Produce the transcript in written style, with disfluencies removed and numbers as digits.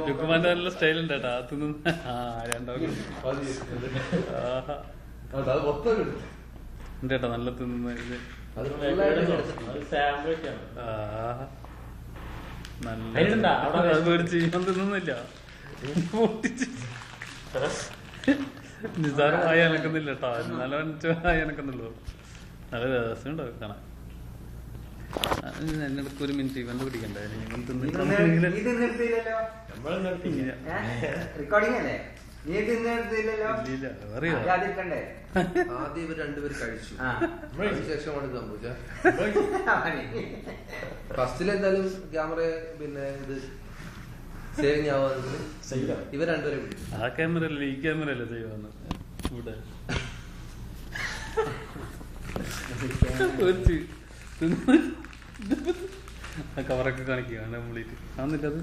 ലുക്കുമാന്റെ നല്ല സ്റ്റൈലുണ്ട് കേട്ടാ. അതൊന്നും രണ്ടോ നല്ല തിന്നുന്ന ഇത് നല്ല പേടിച്ച് ഞാൻ തിന്നുന്നില്ല. നിസാരമായി എനക്കുന്നില്ല കേട്ടോ. നല്ല ആയി എനക്കുന്നുള്ളൂ. നല്ല രസമുണ്ടോ കാണാൻ. എന്നടക്ക് ഒരു മിനിറ്റ് ഇവന്ത് പിടിക്കണ്ടേ? ആദ്യം ഇവർ രണ്ടുപേരും കഴിച്ചു, ശേഷമാണ് സംഭവിച്ച. ഫസ്റ്റിലെന്തായാലും ക്യാമറ പിന്നെ ഇത് സേവിങ് ആവാന്ന് ഇവർ രണ്ടുപേരെ പിടിച്ചു. ആ ക്യാമറ അല്ലേ ഈ ക്യാമറ അല്ലേ ചെയ്യുവാന്ന് ഇവിടെ കവറൊക്കെ കാണിക്കുകയാണ് നമ്മളിട്ട്. എന്നിട്ടത്